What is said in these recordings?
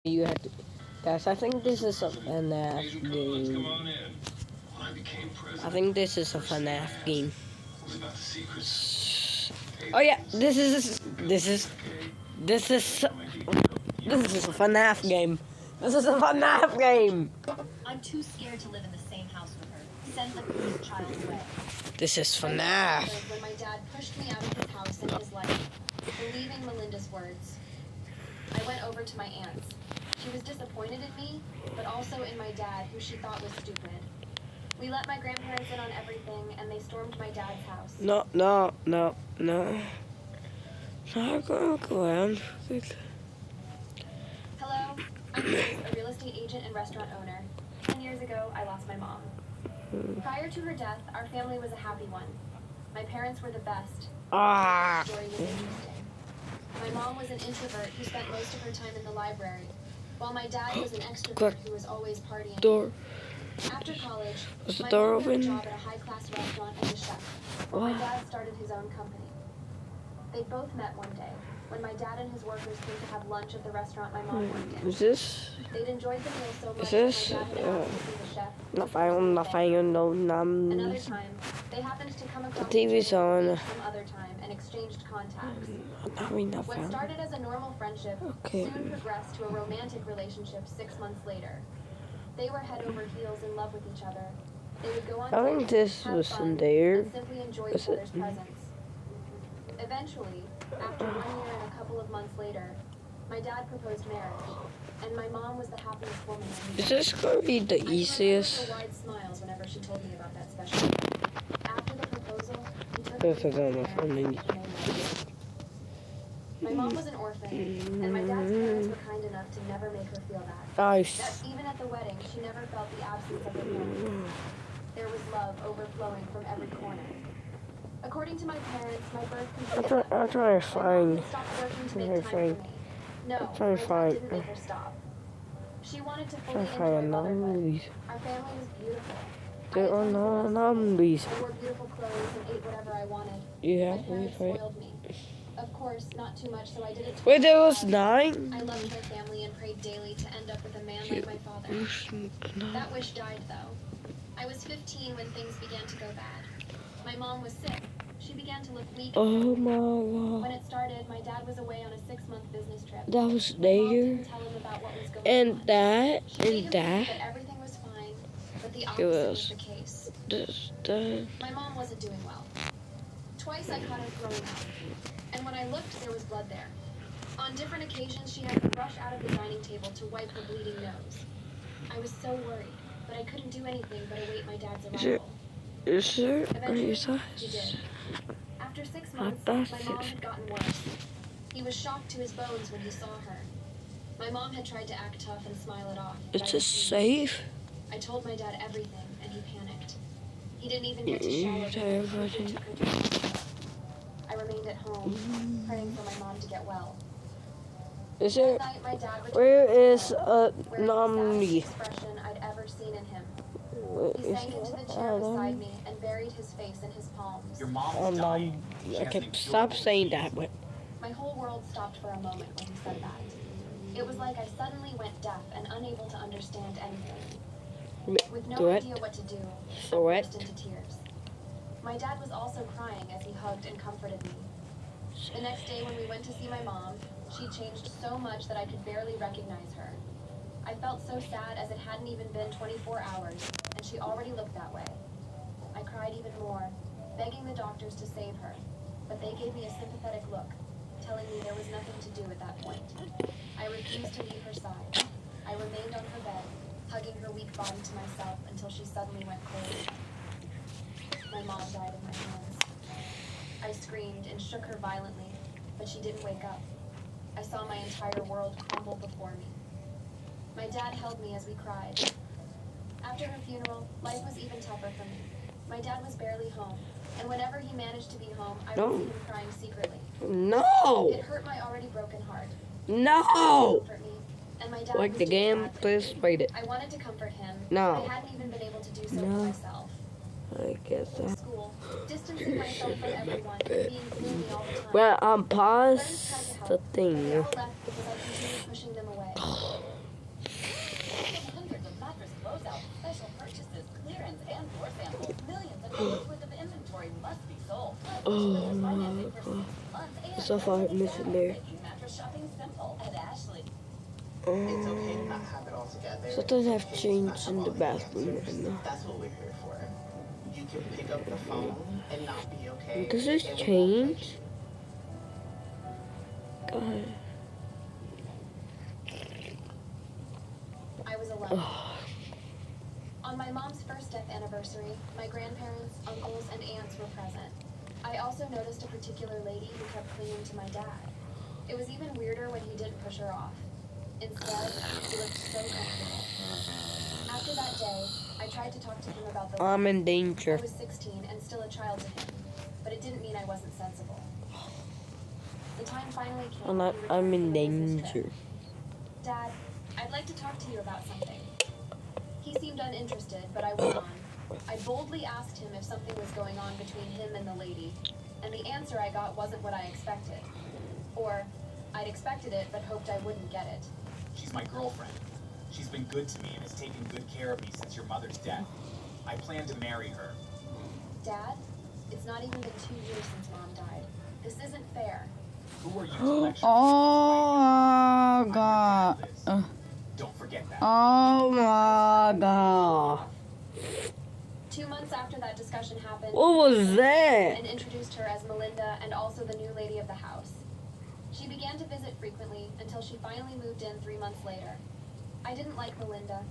You have to, guys. I think this is a FNAF game. I think this is a FNAF game. Oh yeah, this is a FNAF game. This is a FNAF game. I'm too scared to live in the same house with her. Send the cursed child away. This is FNAF. When my dad pushed me out of his house and his life, believing Melinda's words, I went over to my aunt's. She was disappointed in me, but also in my dad, who she thought was stupid. We let my grandparents in on everything, and they stormed my dad's house. No. Not gonna go around. Hello, I'm Liz, a real estate agent and restaurant owner. 10 years ago, I lost my mom. Prior to her death, our family was a happy one. My parents were the best. The story was interesting. My mom was an introvert who spent most of her time in the library, while my dad was an extrovert who was always partying. Door. After college, Was the my door mom got a open? job at a high-class restaurant as a chef, while my dad started his own company. They both met one day, when my dad and his workers came to have lunch at the restaurant my mom worked in. Is this? They'd enjoyed the meal so much Is this? that my dad had asked to see the chef. Nothing, no Another numbers. time, they happened to come across The TV's each other on. some other time and exchanged contacts. Nothing. What started as a normal friendship Okay. soon progressed to a romantic relationship 6 months later. They were head over heels in love with each other. They would go on I think dates, this have was fun, in there. and simply enjoy Is each it? other's presence. Eventually, after 1 year and a couple of months later, my dad proposed marriage, and my mom was the happiest woman I knew. Is this gonna be the I can remember easiest? the wide smiles whenever she told me about that special day. After the proposal, he took This me is to on the my phone. marriage and they met. My mom was an orphan, and my dad's parents were kind enough to never make her feel that. Nice. Even at the wedding, she never felt the absence of her parents. There was love overflowing from every corner. According to my parents, my birth control I'm trying to find. stopped working to I'm make trying time for me. No, I'm my trying to dad find- didn't make her stop. She wanted to fully Trying to enjoy find motherhood. numbers. Our family was beautiful. There are no numbers. I wore beautiful clothes and ate whatever I wanted. You My have to parents find. spoiled me. Of course, not too much, so I did it to Wait, there my was dad. 9. I loved my family and prayed daily to end up with a man like my father. That wish died, though. I was 15 when things began to go bad. My mom was sick. She began to look weak. Oh my When god. it started, my dad was away on a 6-month business trip. That was My mom there. didn't tell him about what was going And on. that. She made And him that. think that everything was fine, but the It opposite was was. the case. This. That. My mom wasn't doing well. Twice I caught her throwing up, and when I looked, there was blood there. On different occasions, she had to rush out of the dining table to wipe her bleeding nose. I was so worried, but I couldn't do anything but await my dad's Is it- arrival. Is there Eventually, any he size? did. After 6 months, that's my mom it. had gotten worse. He was shocked to his bones when he saw her. My mom had tried to act tough and smile it off. but Is I this refused. safe? I told my dad everything, and he panicked. He didn't even get to shower before he everything. took her to the hospital. I remained at home, praying for my mom to get well. Is That it? night, my dad returned Where to is wearing the saddest Nomni? expression I'd ever seen in him. Where He is sank into the chair beside me and buried his face in his palms. Your mom Oh is no! dying. She I has can an stop incurable saying disease. that. But My whole world stopped for a moment when he said that. It was like I suddenly went deaf and unable to understand anything. With no Threat. idea what to do, I Threat. burst into tears. My dad was also crying as he hugged and comforted me. The next day when we went to see my mom, she changed so much that I could barely recognize her. I felt so sad as it hadn't even been 24 hours, and she already looked that way. I cried even more, begging the doctors to save her, but they gave me a sympathetic look, telling me there was nothing to do at that point. I refused to leave her side. I remained on her bed, hugging her weak body to myself until she suddenly went cold. My mom died in my hands. I screamed and shook her violently, but she didn't wake up. I saw my entire world crumble before me. My dad held me as we cried. After her funeral, life was even tougher for me. My dad was barely home, and whenever he managed to be home, I would see him crying secretly. no! It hurt my already broken heart. No! Comfort me, and my dad Like was the doing game, badly. please rate it. I wanted to comfort him. No. I hadn't even been able to do so No. for myself. I guess In that. school, distancing myself from everyone, being gloomy all the time. Well, Friends tried pause to help, the but they thing. all left because I continued pushing them away. Oh my god. The stuff I'm missing there. It's okay to not have it all together. Sometimes I have changed in the bathroom. That's what we're here for. You can pick up the phone and not be okay. Does this change? God. I was 11. On my mom's first death anniversary, my grandparents, uncles, and aunts were present. I also noticed a particular lady who kept clinging to my dad. It was even weirder when he didn't push her off. Instead, he looked so comfortable. After that day, I tried to talk to him about the I'm in I danger. was 16 and still a child to him, but it didn't mean I wasn't sensible. The time finally came. when he I'm in returned from a business danger. trip. Dad, I'd like to talk to you about something. He seemed uninterested, but I went on. I boldly asked him if something was going on between him and the lady, and the answer I got wasn't what I expected. Or, I'd expected it, but hoped I wouldn't get it. She's my girlfriend. She's been good to me and has taken good care of me since your mother's death. I plan to marry her. Dad, it's not even been 2 years since Mom died. This isn't fair. Who are you to lecture? Oh my god. Don't forget that. Oh my god. 2 months after that discussion happened, What was that? and introduced her as Melinda and also the new lady of the house. She began to visit frequently until she finally moved in 3 months later. I didn't like Melinda.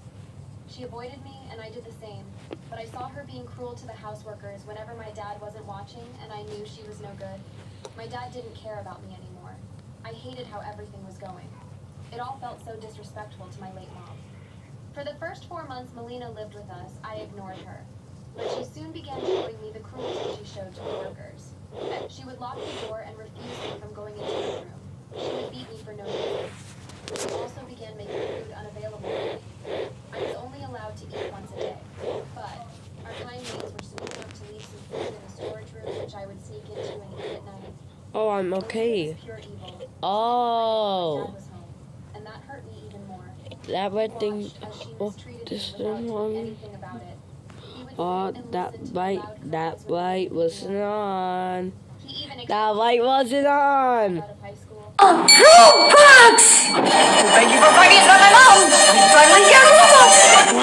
She avoided me and I did the same, but I saw her being cruel to the houseworkers whenever my dad wasn't watching and I knew she was no good. My dad didn't care about me anymore. I hated how everything was going. It all felt so disrespectful to my late mom. For the first 4 months Melina lived with us, I ignored her. But she soon began showing me the cruelty she showed to the workers. She would lock the door and refuse me from going into the room. She would beat me for no reason. She also began making food unavailable for me. I was only allowed to eat once a day. But our kind maids were smart enough to leave some food in the storage room, which I would sneak into and eat at night. Oh, I'm Melina okay. was pure evil. My dad Oh, was home, and that hurt me even more. that red I thing. watched as she Oh, mistreated this me without doing one. anything about it. He would Oh, sit and that listen to the light, loud that cries when light we wasn't were on. He even That light wasn't on. out of high school. Robux! Thank you for fighting for my mom! Finally get Robux!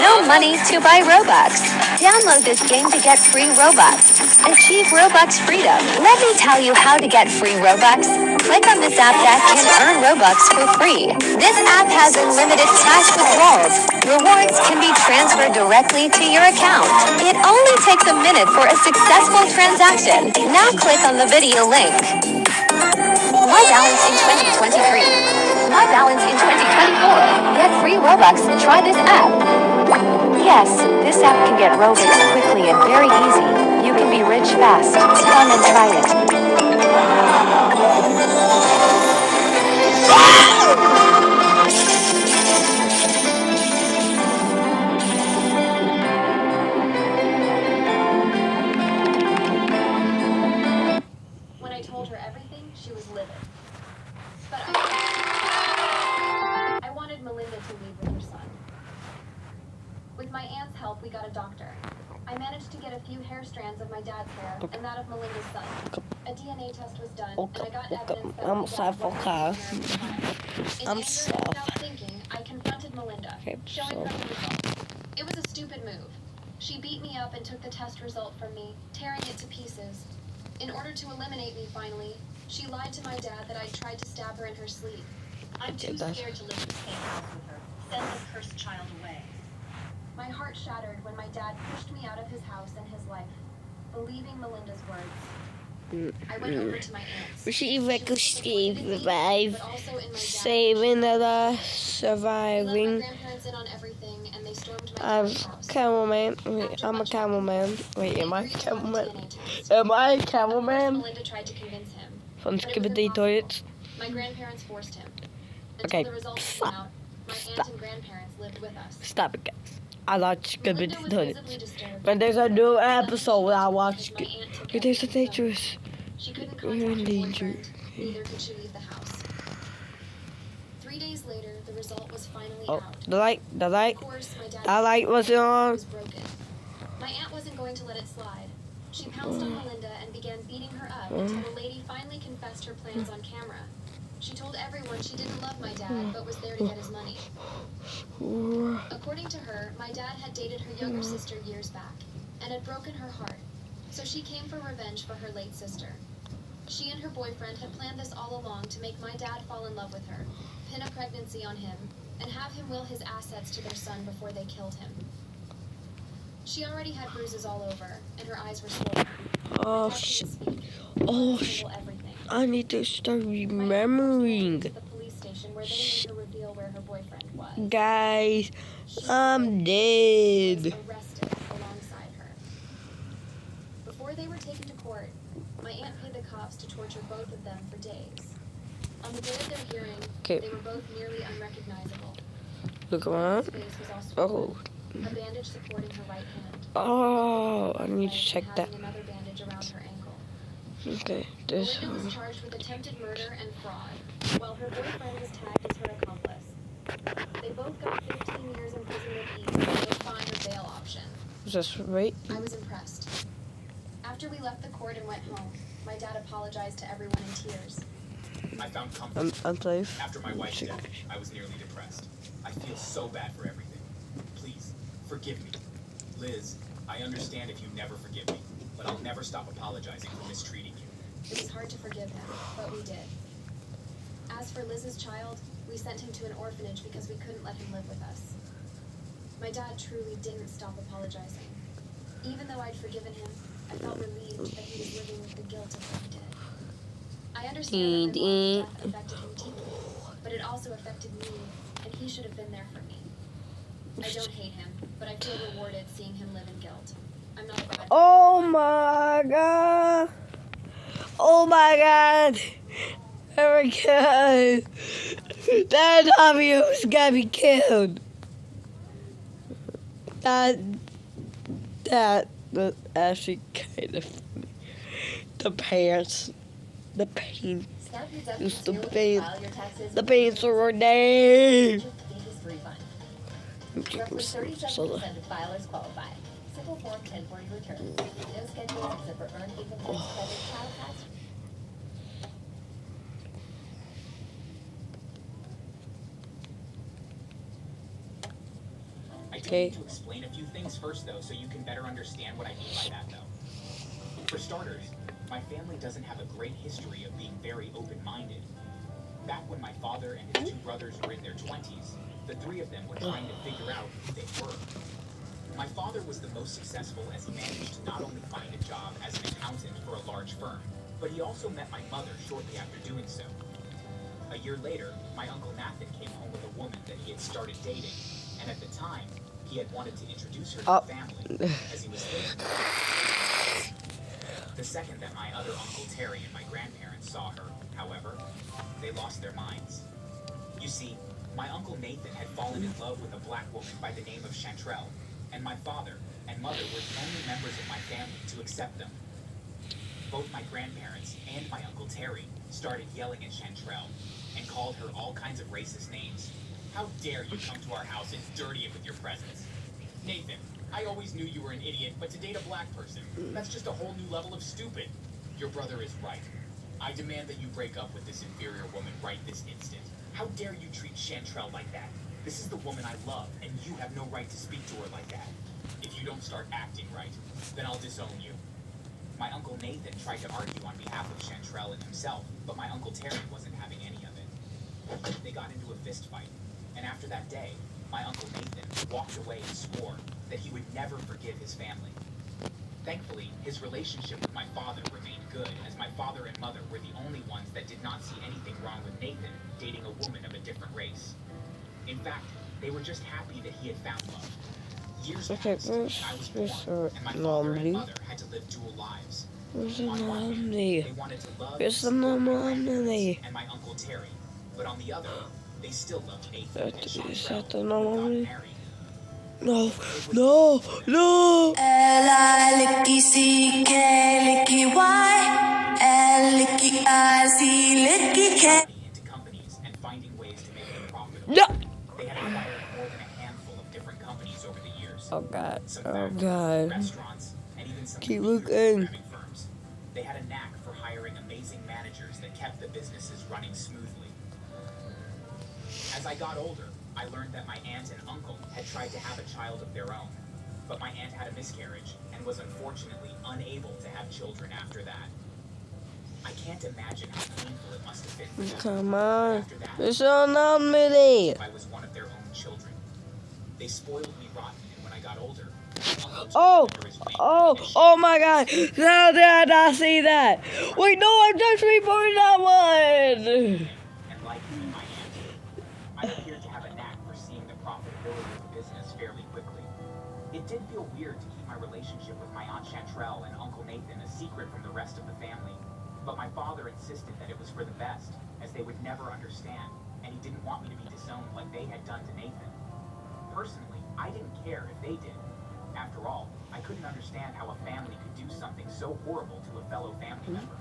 No money to buy Robux. Download this game to get free Robux. Achieve Robux freedom. Let me tell you how to get free Robux. Click on this app that can earn Robux for free. This app has unlimited cash withdrawals. Rewards can be transferred directly to your account. It only takes a minute for a successful transaction. Now click on the video link. My balance in 2023. My balance in 2024. Get free Robux. Try this app. Yes, this app can get Robux quickly and very easy. You can be rich fast. Come and try it. When I told her everything, she was livid. But I wanted Melinda to leave with her son. With my aunt's help, we got a doctor. I managed to get a few hair strands of my dad's hair and that of Melinda's son. A DNA test was done, and I got evidence that I'm my dad soft, wasn't okay. his married child. In I'm anger, soft. without thinking, I confronted Melinda, Okay, showing her so- the results. It was a stupid move. She beat me up and took the test result from me, tearing it to pieces. In order to eliminate me finally, she lied to my dad that I tried to stab her in her sleep. I'm too that's- scared to live in the same house with her. Send the cursed child away. My heart shattered when my dad pushed me out of his house and his life, believing Melinda's words. I went over to my aunt's. She was reconciled disappointed in me, survive, but also in my dad. saving the last, I let my surviving. grandparents in on everything, and they stormed my I'm dad's house. camelman. Wait, After I'm a much camelman. Wait, They am I agreed to run a camelman? DNA test. Am I a Of course, camelman? Melinda tried to convince him. From but it was Skibidi impossible. Toilets? My grandparents forced him. Until Okay, the results stop. came out, my Stop. aunt and grandparents lived with us. Stop it, guys. I like Melinda Skibidi was Toilets. visibly disturbed. When there's a new Nothing episode, I changed watch. because my aunt took It is a everything from her. dangerous. She couldn't We're contact in her danger. boyfriend, neither could she leave the house. 3 days later, the result was finally Oh, out. the light, the light. Of course, my dad That light wasn't on. was broken. My aunt wasn't going to let it slide. She pounced on Melinda and began beating her up until the lady finally confessed her plans on camera. She told everyone she didn't love my dad, but was there to get his money. According to her, my dad had dated her younger sister years back and had broken her heart, so she came for revenge for her late sister. She and her boyfriend had planned this all along to make my dad fall in love with her, pin a pregnancy on him, and have him will his assets to their son before they killed him. She already had bruises all over, and her eyes were swollen. Oh, Shit. oh, I need to start remembering. The police station where they made her reveal where her boyfriend was. Guys, I'm Was dead. arrested alongside her. Before they were taken to court, my aunt paid the cops to torture both of them for days. On the day of their hearing, Okay. they were both nearly unrecognizable. Look around. His face was all swollen, Oh, a bandage supporting her right hand. oh, I need to check that. Having another bandage around her ankle. Okay, this Melinda was one. charged with attempted murder and fraud, while her boyfriend was tagged as her accomplice. They both got 15 years imprisonment each with no fine or bail option. Is this right? I was impressed. After we left the court and went home, my dad apologized to everyone in tears. I found comfort. I'm safe. After my wife's death, I was nearly depressed. I feel so bad for everything. Please, forgive me. Liz, I understand if you never forgive me, but I'll never stop apologizing for mistreating you. It was hard to forgive him, but we did. As for Liz's child, we sent him to an orphanage because we couldn't let him live with us. My dad truly didn't stop apologizing. Even though I'd forgiven him, I felt relieved that he was living with the guilt of what he did. I understand that my mom's death affected him deeply, but it also affected me, and he should have been there for me. I don't hate him, but I feel rewarded seeing him live in guilt. I'm not a bad Oh my god. Oh my god. Oh my god. That obviously gotta be killed. That's actually kind of funny. The pants. The paint. Snap your It's W-2 the and paint. file your taxes The with paints are name. Interest refund. Roughly 37% of filers qualify. Simple Form 1040 returns. No schedules except for earned income tax credit, child tax. I do Okay. need to explain a few things first, though, so you can better understand what I mean by that, though. For starters, my family doesn't have a great history of being very open-minded. Back when my father and his two brothers were in their 20s, the three of them were trying to figure out who they were. My father was the most successful as he managed to not only find a job as an accountant for a large firm, but he also met my mother shortly after doing so. A year later, my Uncle Nathan came home with a woman that he had started dating, and at the time, he had wanted to introduce her to the family, as he was thinking. The second that my other Uncle Terry and my grandparents saw her, however, they lost their minds. You see, my Uncle Nathan had fallen in love with a black woman by the name of Chantrell, and my father and mother were the only members of my family to accept them. Both my grandparents and my Uncle Terry started yelling at Chantrell and called her all kinds of racist names. How dare you come to our house and dirty it with your presence? Nathan, I always knew you were an idiot, but to date a black person, that's just a whole new level of stupid. Your brother is right. I demand that you break up with this inferior woman right this instant. How dare you treat Chantrell like that? This is the woman I love, and you have no right to speak to her like that. If you don't start acting right, then I'll disown you. My Uncle Nathan tried to argue on behalf of Chantrell and himself, but my Uncle Terry wasn't having any of it. They got into a fist fight, and after that day, my Uncle Nathan walked away and swore that he would never forgive his family. Thankfully, his relationship with my father remained good, as my father and mother were the only ones that did not see anything wrong with Nathan dating a woman of a different race. In fact, they were just happy that he had found love. Years passed, and I was born, and my father and mother had to live dual lives. Where's the On one hand, anomaly? they wanted to love Where's the and support my anomaly? grandparents and my Uncle Terry, but on the other, they still loved Nathan and Is Chantrell, that the who got anomaly? married. No, no, no! Into companies and finding ways to make them profitable. No! They had acquired more than a handful of different companies over the years. Oh god, Some oh factories, god. restaurants, and even even some Keep computer looking. programming firms. They had a knack for hiring amazing managers that kept the businesses running smoothly. As I got older, I learned that my aunt and uncle had tried to have a child of their own, but my aunt had a miscarriage and was unfortunately unable to have children after that. I can't imagine how painful it must have been for them. Come But on. after that, It's on me. if I was one of their own children. They spoiled me rotten, and when I got older, Uncle took Oh, me under his wing oh, and oh my God. How did I not see that? Wait, no, I just reported that one. and like me, my aunt, I appeared to have a knack for seeing the profitability of the business fairly quickly. It did feel weird to keep my relationship with my Aunt Chantrell and Uncle Nathan a secret from the rest of the family, but my father insisted that it was for the best, as they would never understand, and he didn't want me to be disowned like they had done to Nathan. Personally, I didn't care if they did. After all, I couldn't understand how a family could do something so horrible to a fellow family member.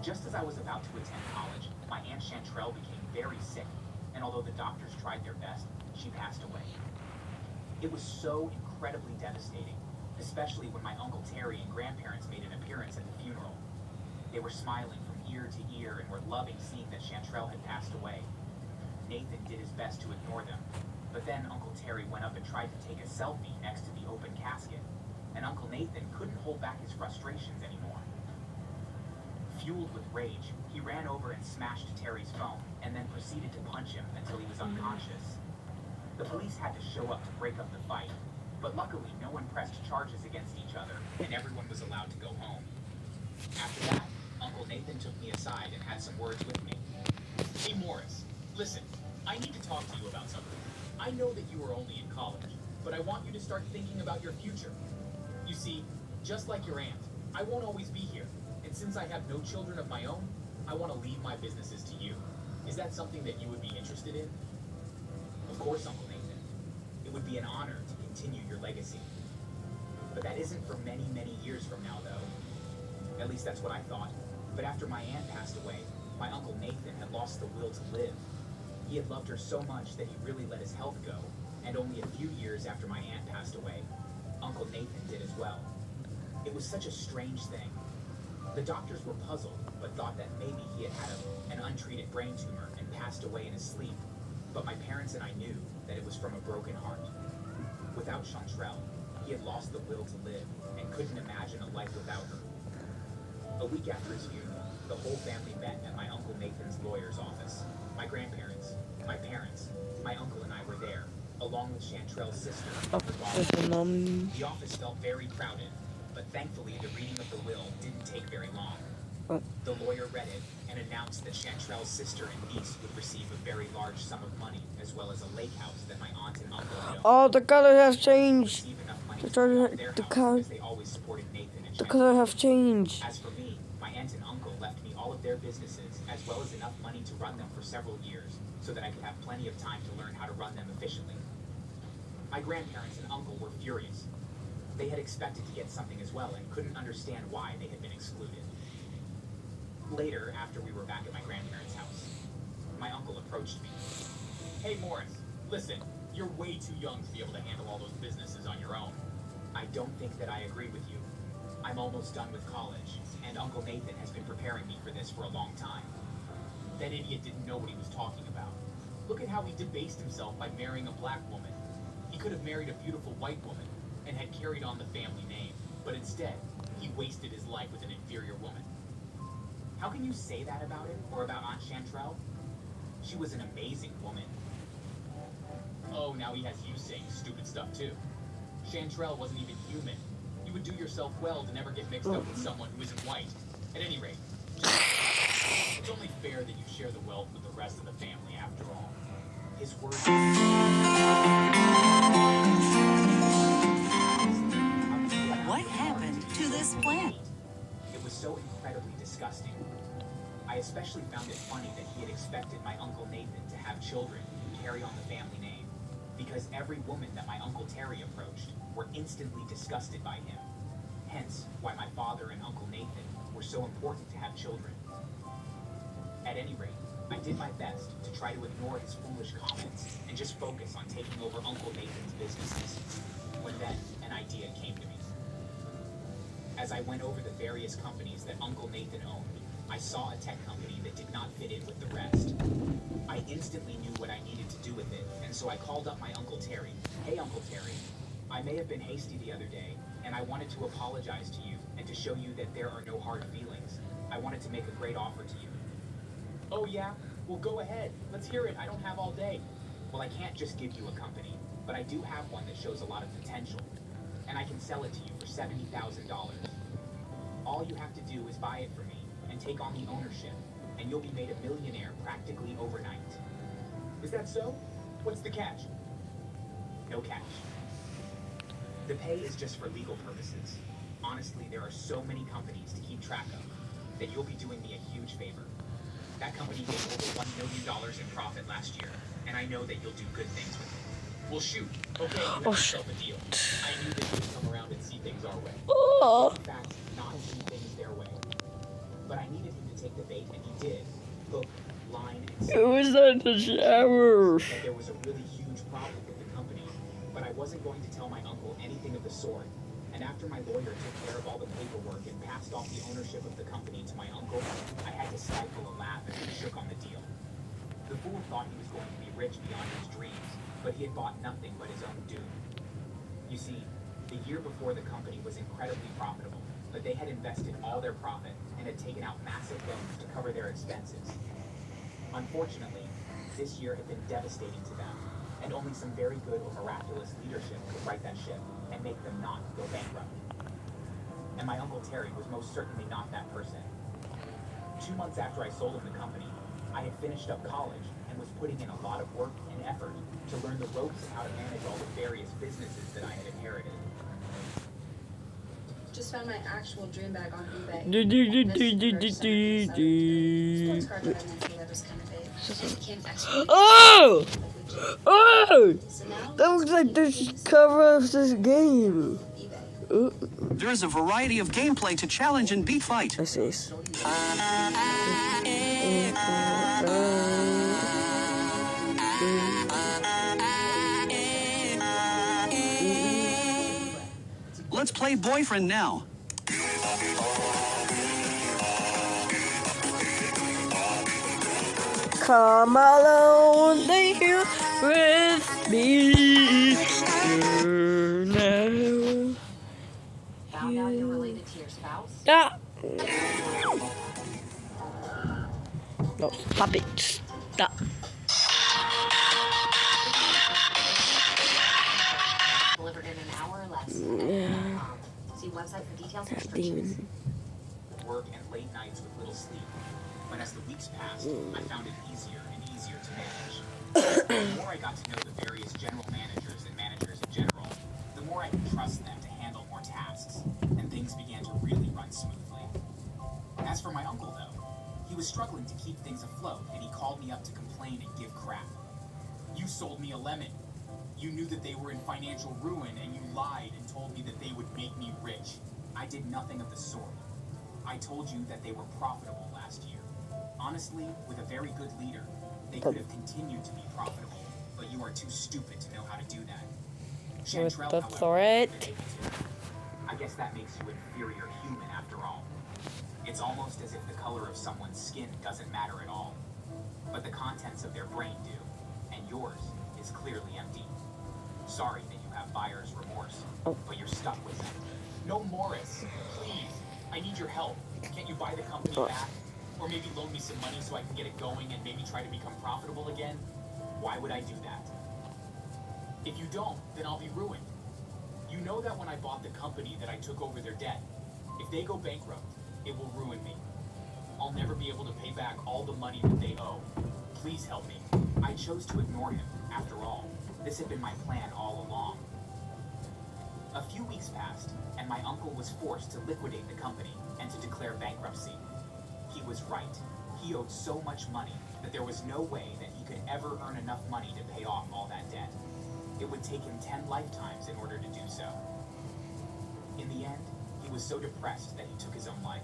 Just as I was about to attend college, my Aunt Chantrell became very sick, and although the doctors tried their best, she passed away. It was so incredibly devastating, especially when my Uncle Terry and grandparents made an appearance at the funeral. They were smiling from ear to ear and were loving seeing that Chantrell had passed away. Nathan did his best to ignore them, but then Uncle Terry went up and tried to take a selfie next to the open casket, and Uncle Nathan couldn't hold back his frustrations anymore. Fueled with rage, he ran over and smashed Terry's phone, and then proceeded to punch him until he was unconscious. The police had to show up to break up the fight, but luckily no one pressed charges against each other, and everyone was allowed to go home. After that, Uncle Nathan took me aside and had some words with me. Hey Morris, listen, I need to talk to you about something. I know that you are only in college, but I want you to start thinking about your future. You see, just like your aunt, I won't always be here, and since I have no children of my own, I want to leave my businesses to you. Is that something that you would be interested in? Of course, Uncle Nathan. It would be an honor to continue your legacy. But that isn't for many, many years from now, though. At least that's what I thought. But after my aunt passed away, my Uncle Nathan had lost the will to live. He had loved her so much that he really let his health go, and only a few years after my aunt passed away, Uncle Nathan did as well. It was such a strange thing. The doctors were puzzled, but thought that maybe he had had an untreated brain tumor and passed away in his sleep. But my parents and I knew that it was from a broken heart. Without Chantrell, he had lost the will to live and couldn't imagine a life without her. A week after his funeral, the whole family met at my Uncle Nathan's lawyer's office. My grandparents, my parents, my uncle and I were there, along with Chantrell's sister and her daughter. The office felt very crowded, but thankfully the reading of the will didn't take very long. The lawyer read it and announced that Chantrell's sister and niece would receive a very large sum of money, as well as a lake house that my aunt and uncle had owned. Oh, the color has changed. Receive enough money The to color, pay off their the house color, as they always supported Nathan and the Chantrell. color have changed. As for me, my aunt and uncle left me all of their businesses, as well as enough money to run them for several years, so that I could have plenty of time to learn how to run them efficiently. My grandparents and uncle were furious. They had expected to get something as well and couldn't understand why they had been excluded. Later, after we were back at my grandparents' house, my uncle approached me. Hey Morris, listen, you're way too young to be able to handle all those businesses on your own. I don't think that I agree with you. I'm almost done with college, and Uncle Nathan has been preparing me for this for a long time. That idiot didn't know what he was talking about. Look at how he debased himself by marrying a black woman. He could have married a beautiful white woman and had carried on the family name, but instead, he wasted his life with an inferior woman. How can you say that about him, or about Aunt Chantrell? She was an amazing woman. Oh, now he has you saying stupid stuff too. Chantrell wasn't even human. You would do yourself well to never get mixed up with someone who isn't white. At any rate, it's only fair that you share the wealth with the rest of the family after all. His words... What happened to this plant? It was so incredibly disgusting. I especially found it funny that he had expected my Uncle Nathan to have children who carry on the family name, because every woman that my Uncle Terry approached were instantly disgusted by him. Hence, why my father and Uncle Nathan were so important to have children. At any rate, I did my best to try to ignore his foolish comments and just focus on taking over Uncle Nathan's businesses. When then, an idea came to me. As I went over the various companies that Uncle Nathan owned, I saw a tech company that did not fit in with the rest. I instantly knew what I needed to do with it, and so I called up my Uncle Terry. Hey, Uncle Terry, I may have been hasty the other day, and I wanted to apologize to you and to show you that there are no hard feelings. I wanted to make a great offer to you. Oh yeah? Well, go ahead. Let's hear it. I don't have all day. Well, I can't just give you a company, but I do have one that shows a lot of potential, and I can sell it to you for $70,000. All you have to do is buy it for me and take on the ownership, and you'll be made a millionaire practically overnight. Is that so? What's the catch? No catch. The pay is just for legal purposes. Honestly, there are so many companies to keep track of that you'll be doing me a huge favor. That company made over $1 million in profit last year, and I know that you'll do good things with it. Well, shoot. Okay, you have yourself a deal. I knew that you'd come around and see things our way. In fact, not see things their way. But I needed him to take the bait, and he did. Hook, line, and sinker. It was at the shower. That there was a really huge problem with the company, but I wasn't going to tell my uncle anything of the sort. And after my lawyer took care of all the paperwork and passed off the ownership of the company to my uncle, I had to stifle a laugh as he shook on the deal. The fool thought he was going to be rich beyond his dreams, but he had bought nothing but his own doom. You see, the year before the company was incredibly profitable, but they had invested all their profit and had taken out massive loans to cover their expenses. Unfortunately, this year had been devastating to them, and only some very good or miraculous leadership could right that ship and make them not go bankrupt. And my Uncle Terry was most certainly not that person. 2 months after I sold him the company, I had finished up college and was putting in a lot of work and effort to learn the ropes of how to manage all the various businesses that I had inherited. Just found my actual dream bag on eBay. Oh! Oh! That looks like the cover of this game. There is a variety of gameplay to challenge and beat fight. I see. Let's play boyfriend now. Come along here with me now. Found out you're related to your spouse? Ah. No, stop it. Stop. Delivered in an hour or less. See website for details and restrictions. Work and late nights with little sleep. But as the weeks passed, I found it easier and easier to manage. The more I got to know the various general managers and managers in general, the more I could trust them to handle more tasks, and things began to really run smoothly. As for my uncle, though, he was struggling to keep things afloat, and he called me up to complain and give crap. You sold me a lemon. You knew that they were in financial ruin, and you lied and told me that they would make me rich. I did nothing of the sort. I told you that they were profitable last year. Honestly, with a very good leader, they could have continued to be profitable, but you are too stupid to know how to do that. Chantrell, That's however, alright. admitted to it. I guess that makes you inferior human after all. It's almost as if the color of someone's skin doesn't matter at all, but the contents of their brain do, and yours is clearly empty. Sorry that you have buyer's remorse, but you're stuck with them. No, Morris, please, I need your help. Can't you buy the company back? Or maybe loan me some money so I can get it going and maybe try to become profitable again? Why would I do that? If you don't, then I'll be ruined. You know that when I bought the company that I took over their debt. If they go bankrupt, it will ruin me. I'll never be able to pay back all the money that they owe. Please help me. I chose to ignore him, after all. This had been my plan all along. A few weeks passed, and my uncle was forced to liquidate the company and to declare bankruptcy. He was right. He owed so much money that there was no way that he could ever earn enough money to pay off all that debt. It would take him 10 lifetimes in order to do so. In the end, he was so depressed that he took his own life.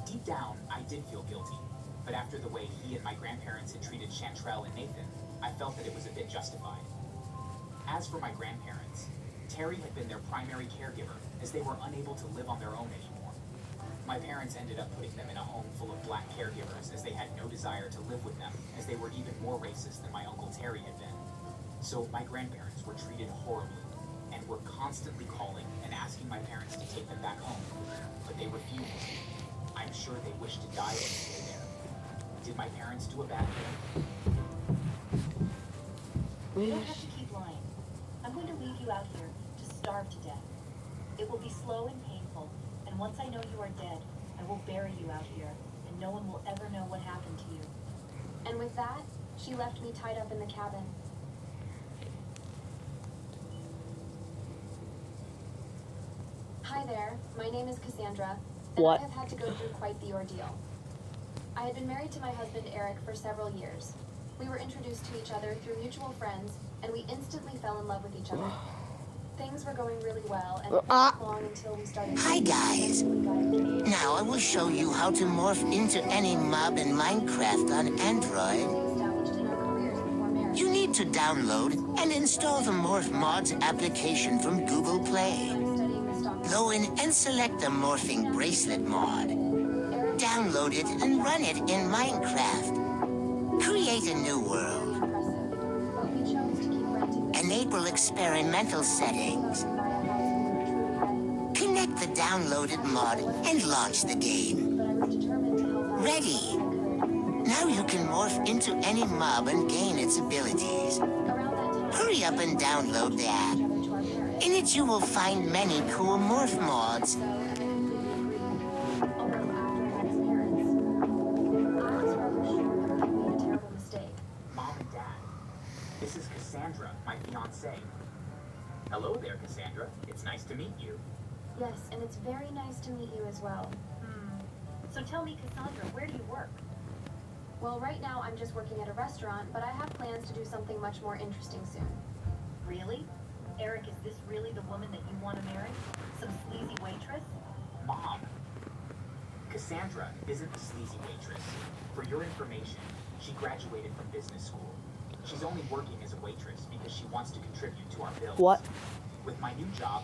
Deep down, I did feel guilty, but after the way he and my grandparents had treated Chantrell and Nathan, I felt that it was a bit justified. As for my grandparents, Terry had been their primary caregiver, as they were unable to live on their own anymore. My parents ended up putting them in a home full of black caregivers, as they had no desire to live with them, as they were even more racist than my Uncle Terry had been. So my grandparents were treated horribly, and were constantly calling and asking my parents to take them back home, but they refused. I'm sure they wished to die or stay there. Did my parents do a bad thing? You don't have to keep lying. I'm going to leave you out here to starve to death. It will be slow and painful, and once I know you are dead, I will bury you out here, and no one will ever know what happened to you. And with that, she left me tied up in the cabin. Hi there, my name is Cassandra, and What? I have had to go through quite the ordeal. I had been married to my husband Eric for several years. We were introduced to each other through mutual friends, and we instantly fell in love with each other. Things were going really well, and it wasn't long until we started... Hi guys! Now I will show you how to morph into any mob in Minecraft on Android. established in our careers before marriage. You need to download and install the Morph Mods application from Google Play. Studying the stock Go in and select the Morphing Bracelet mod. Download it and run it in Minecraft. Create a new world. impressive, but we chose to keep renting the Enable experimental settings. Connect the downloaded mod and launch the game. but I was determined to help out. Ready. Now you can morph into any mob and gain its abilities. Around that time, Hurry up and download the app. to our parents. In it you will find many cool morph mods. So, and I completely agreed. Although after I met his parents, I was rather sure that we made a terrible mistake. Mom and Dad, this is Cassandra, my fiancée. Hello there, Cassandra. It's nice to meet you. Yes, and it's very nice to meet you as well. So tell me, Cassandra, where do you work? Well, right now I'm just working at a restaurant, but I have plans to do something much more interesting soon. Really? Eric, is this really the woman that you want to marry? Some sleazy waitress? Mom, Cassandra isn't a sleazy waitress. For your information, she graduated from business school. She's only working as a waitress because she wants to contribute to our bills. What? With my new job,